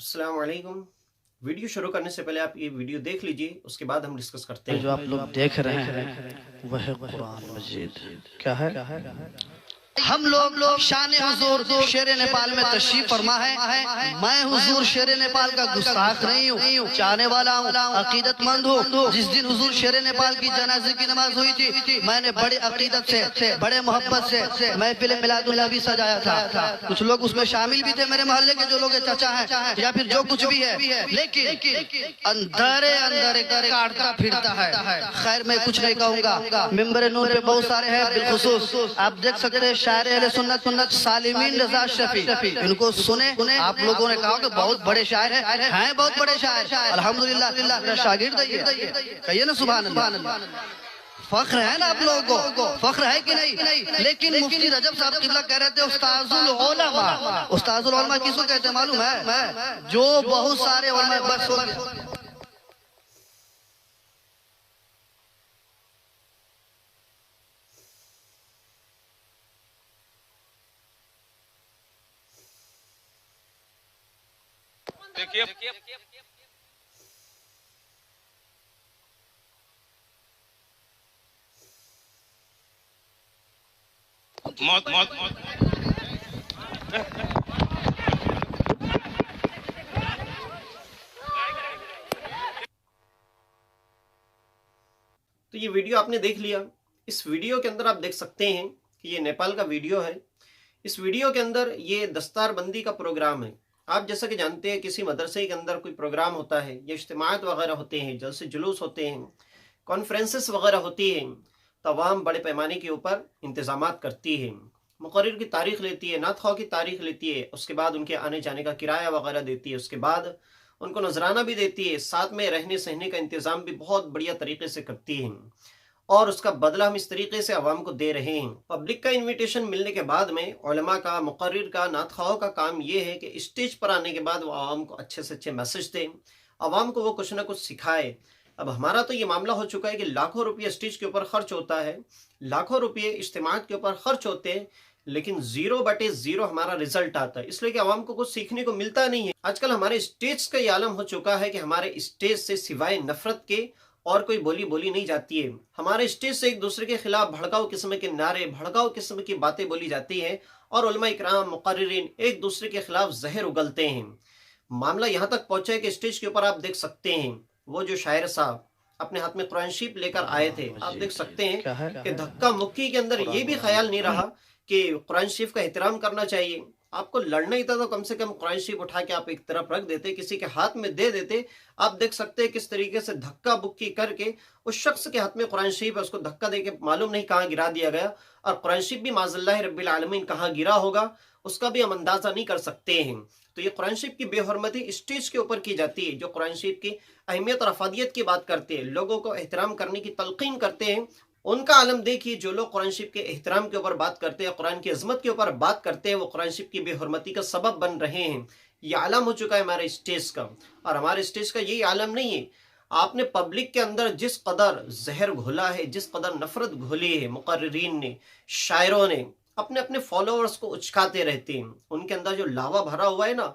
अस्सलाम वालेकुम। वीडियो शुरू करने से पहले आप ये वीडियो देख लीजिए, उसके बाद हम डिस्कस करते हैं। जो आप लोग देख रहे हैं वह कुरान मजीद क्या है? हम लोग शान हुजूर शेर नेपाल में तशरीफ फरमा है। मैं हुजूर शेर नेपाल का गुस्ताख नहीं हूँ, चाहने वाला हूँ, अकीदतमंद हूँ। जिस दिन हुजूर शेर नेपाल की जनाजे की नमाज हुई थी, मैंने बड़े अकीदत से बड़े मोहब्बत से महफिल मिलादुल नबी सजाया था। कुछ लोग उसमें शामिल भी थे, मेरे मोहल्ले के जो लोग चाचा हैं या फिर जो कुछ भी है, लेकिन अंदर काटता फिरता है। खैर मैं कुछ नहीं कहूँगा। मिंबर नूर पे बहुत सारे हैं, बिलखुसूस आप देख सकते हैं शायर अहले सुन्नत सालिमीन रजा शफी, इनको सुने। आप लोगों ने कहा कि बहुत बड़े शायर हैं बहुत बड़े शायर। अल्हम्दुलिल्लाह मेरा शागिर्द कहिए ना सुभान अल्लाह। फख्र है ना आप लोगों को, फख्र है कि नहीं? लेकिन मुफ्ती रजब साहब किबला कह रहे थे उस्ताजुल उलमा। उस्ताजुल उलमा किसको कहते हैं मालूम है? जो बहुत सारे उलमा बस देखिए मौत मौत तो ये वीडियो आपने देख लिया। इस वीडियो के अंदर आप देख सकते हैं कि ये नेपाल का वीडियो है। इस वीडियो के अंदर ये दस्तारबंदी का प्रोग्राम है। आप जैसा कि जानते हैं किसी मदरसे के अंदर कोई प्रोग्राम होता है या इज्तिमात वगैरह होते हैं, जलसे जुलूस होते हैं, कॉन्फ्रेंसेस वगैरह होती हैं, तो अवाम बड़े पैमाने के ऊपर इंतजामात करती है, मुकर्रर की तारीख लेती है, नात ख़्वाह की तारीख लेती है, उसके बाद उनके आने जाने का किराया वगैरह देती है, उसके बाद उनको नजराना भी देती है, साथ में रहने सहने का इंतज़ाम भी बहुत बढ़िया तरीके से करती है और उसका बदला हम इस तरीके से अवाम को दे रहे हैं। पब्लिक का इन्विटेशन मिलने के बाद में उलमा का, मुकर्रिर का, नात ख़्वाह का काम ये है कि स्टेज पर आने के बाद वो अवाम को अच्छे से अच्छे मैसेज दें, अवाम को वो कुछ ना कुछ सिखाए। अब हमारा तो ये मामला हो चुका है कि लाखों रुपये स्टेज के ऊपर खर्च होता है, लाखों रुपये इज्तिमात के ऊपर खर्च होते हैं, लेकिन 0/0 हमारा रिजल्ट आता है, इसलिए कि अवाम को कुछ सीखने को मिलता नहीं है। आजकल हमारे स्टेज का ये आलम हो चुका है कि हमारे स्टेज से सिवाय नफरत के और कोई बोली नहीं जाती है। हमारे स्टेज से एक दूसरे के खिलाफ भड़काऊ किस्म के नारे, भड़काऊ किस्म की बातें बोली जाती हैं और उलमा इकराम, मुकर्रिरीन एक दूसरे के खिलाफ जहर उगलते हैं। मामला यहाँ तक पहुंचा है कि स्टेज के ऊपर आप देख सकते हैं वो जो शायर साहब अपने हाथ में कुरान शरीफ लेकर आए थे, आप देख सकते हैं कि धक्का मुक्की के अंदर ये भी ख्याल नहीं रहा कि कुरान शरीफ का एहतराम करना चाहिए। आपको लड़ना ही था तो कम से कम कुरान शरीफ उठा के आप एक तरफ रख देते, किसी के हाथ में दे देते। आप देख सकते हैं किस तरीके से धक्का बुक्की करके उस शख्स के हाथ में कुरान शरीफ है, उसको धक्का देके मालूम नहीं कहाँ गिरा दिया गया, और कुरान शरीफ भी माज़ल्लाह रब्बिल आलमीन कहाँ गिरा होगा उसका भी हम अंदाजा नहीं कर सकते हैं। तो ये कुरान शरीफ की बेहरमती स्टेज के ऊपर की जाती है। जो कुरान शरीफ की अहमियत और अफादियत की बात करते हैं, लोगों को एहतराम करने की तलकीन करते हैं, उनका आलम देखिए। जो लोग कुरान शरीफ के एहतराम के ऊपर बात करते हैं, कुरान की अजमत के ऊपर बात करते हैं, वो कुरान शरीफ की बेहरमती का सबब बन रहे हैं। ये आलम हो चुका है हमारे स्टेज का, और हमारे स्टेज का यही आलम नहीं है। आपने पब्लिक के अंदर जिस कदर जहर घोला है, जिस कदर नफरत घोली है, मुकर्रिरीन ने, शायरों ने अपने अपने फॉलोअर्स को उचकाते रहते हैं। उनके अंदर जो लावा भरा हुआ है ना,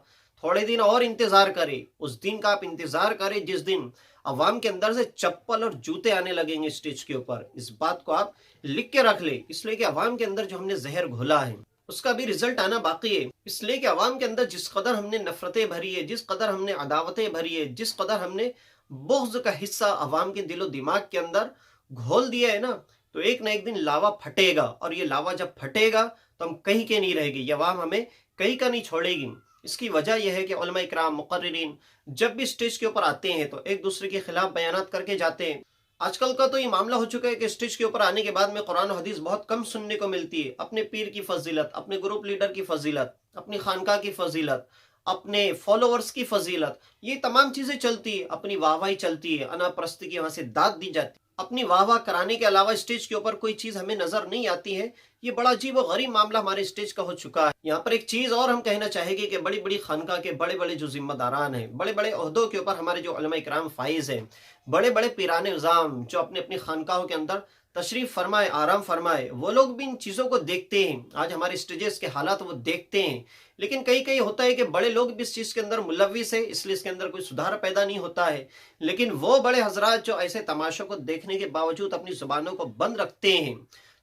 थोड़े दिन और इंतजार करें, उस दिन का आप इंतजार करें जिस दिन अवाम के अंदर से चप्पल और जूते आने लगेंगे स्टेज के ऊपर। इस बात को आप लिख के रख ले, इसलिए कि अवाम के अंदर जो हमने जहर घोला है उसका भी रिजल्ट आना बाकी है। इसलिए कि अवाम के अंदर जिस कदर हमने नफरतें भरी है, जिस कदर हमने अदावतें भरी है, जिस कदर हमने बुग़्ज़ का हिस्सा अवाम के दिलो दिमाग के अंदर घोल दिया है ना, तो एक ना एक दिन लावा फटेगा, और ये लावा जब फटेगा तो हम कहीं के नहीं रहेगी, ये अवाम हमें कहीं का नहीं छोड़ेगी। इसकी वजह यह है कि उलमा इकराम, मुकर्रिरीन जब भी स्टेज के ऊपर आते हैं तो एक दूसरे के खिलाफ बयानात करके जाते हैं। आजकल का तो ये मामला हो चुका है कि स्टेज के ऊपर आने के बाद में कुरान और हदीस बहुत कम सुनने को मिलती है। अपने पीर की फजीलत, अपने ग्रुप लीडर की फजीलत, अपनी खानका की फजीलत, अपने फॉलोअर्स की फजीलत, ये तमाम चीजें चलती है। अपनी वाहवाही चलती है, अनापरस्ती की वहां से दाद दी जाती है। अपनी वाह कराने के अलावा स्टेज के ऊपर कोई चीज हमें नजर नहीं आती है। ये बड़ा अजीब और गरीब मामला हमारे स्टेज का हो चुका है। यहाँ पर एक चीज और हम कहना चाहेंगे कि बड़ी बड़ी खानका के बड़े बड़े जो जिम्मेदारान हैं, बड़े बड़े ओहदों के ऊपर हमारे जो उलमा इकराम फाइज हैं, बड़े बड़े पीराने निज़ाम जो अपने अपनी खानकाहों के अंदर तशरीफ फरमाए, आराम फरमाए, वो लोग भी इन चीज़ों को देखते हैं। आज हमारे स्टेजेस के हालात वो देखते हैं, लेकिन कई कई होता है कि बड़े लोग भी इस चीज़ के अंदर मुलविस है, इसलिए इसके अंदर कोई सुधार पैदा नहीं होता है। लेकिन वो बड़े हजरात जो ऐसे तमाशों को देखने के बावजूद अपनी जुबानों को बंद रखते हैं,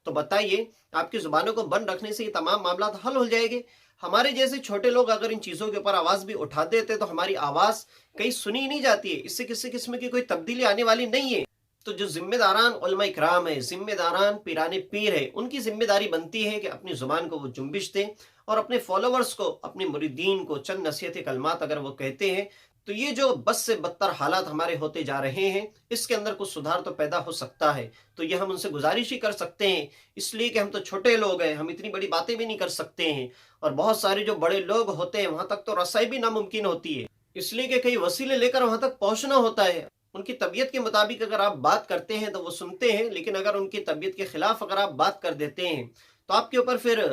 तो बताइए आपकी जुबानों को बंद रखने से ये तमाम मामला हल हो जाएंगे। हमारे जैसे छोटे लोग अगर इन चीज़ों के ऊपर आवाज़ भी उठा देते तो हमारी आवाज़ कहीं सुनी ही नहीं जाती है, इससे किसी किस्म की कोई तब्दीली आने वाली नहीं है। तो जो जिम्मेदारान उलमा इकराम है, जिम्मेदारान पीराने पीर है, उनकी जिम्मेदारी बनती है कि अपनी जुबान को वो जुम्बिश दें और अपने फॉलोवर्स को, अपने मुरीदीन को चंद नसीहत कलमात अगर वो कहते हैं तो ये जो बस से बदतर हालात हमारे होते जा रहे हैं, इसके अंदर कुछ सुधार तो पैदा हो सकता है। तो ये हम उनसे गुजारिश ही कर सकते हैं, इसलिए कि हम तो छोटे लोग हैं, हम इतनी बड़ी बातें भी नहीं कर सकते हैं, और बहुत सारे जो बड़े लोग होते हैं वहां तक तो रसाई भी नामुमकिन होती है, इसलिए कि कई वसीले लेकर वहां तक पहुंचना होता है। उनकी तबीयत के मुताबिक अगर आप बात करते हैं तो वो सुनते हैं, लेकिन अगर उनकी तबीयत के खिलाफ अगर आप बात कर देते हैं तो आपके ऊपर फिर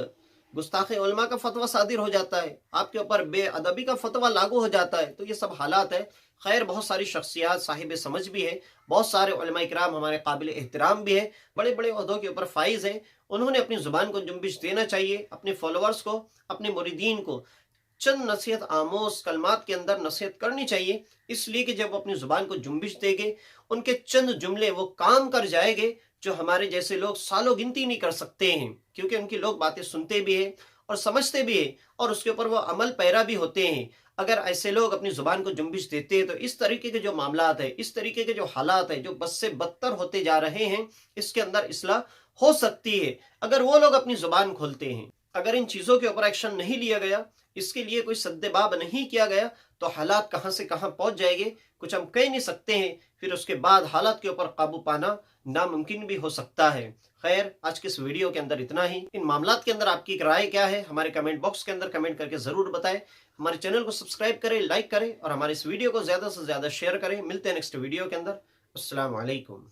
गुस्ताखे उलमा का फतवा सादिर हो जाता है, आपके ऊपर बेअदबी का फतवा लागू हो जाता है। तो ये सब हालात है। खैर, बहुत सारी शख्सियात साहिब समझ भी है, बहुत सारे उलमा इकराम हमारे काबिल एहतराम भी है, बड़े बड़े ओहदों के ऊपर फाइज है। उन्होंने अपनी जुबान को जुम्बिश देना चाहिए, अपने फॉलोअर्स को, अपने मुरीदीन को चंद नसीहत आमोज कलमात के अंदर नसीहत करनी चाहिए, इसलिए कि जब वो अपनी जुबान को जुम्बिश देंगे, उनके चंद जुमले वो काम कर जाएंगे जो हमारे जैसे लोग सालों गिनती नहीं कर सकते हैं, क्योंकि उनकी लोग बातें सुनते भी हैं और समझते भी हैं और उसके ऊपर वो अमल पैरा भी होते हैं। अगर ऐसे लोग अपनी जुबान को जुम्बिश देते हैं तो इस तरीके के जो मामलात है, इस तरीके के जो हालात है जो बस से बदतर होते जा रहे हैं, इसके अंदर इस्लाह हो सकती है अगर वो लोग अपनी जुबान खोलते हैं। अगर इन चीज़ों के ऊपर एक्शन नहीं लिया गया, इसके लिए कोई सद्देबाब नहीं किया गया, तो हालात कहाँ से कहाँ पहुंच जाएंगे कुछ हम कह नहीं सकते हैं। फिर उसके बाद हालात के ऊपर काबू पाना नामुमकिन भी हो सकता है। खैर, आज के इस वीडियो के अंदर इतना ही। इन मामलात के अंदर आपकी राय क्या है हमारे कमेंट बॉक्स के अंदर कमेंट करके जरूर बताएं। हमारे चैनल को सब्सक्राइब करें, लाइक करें और हमारे इस वीडियो को ज्यादा से ज्यादा शेयर करें। मिलते हैं नेक्स्ट वीडियो के अंदर। अस्सलाम वालेकुम।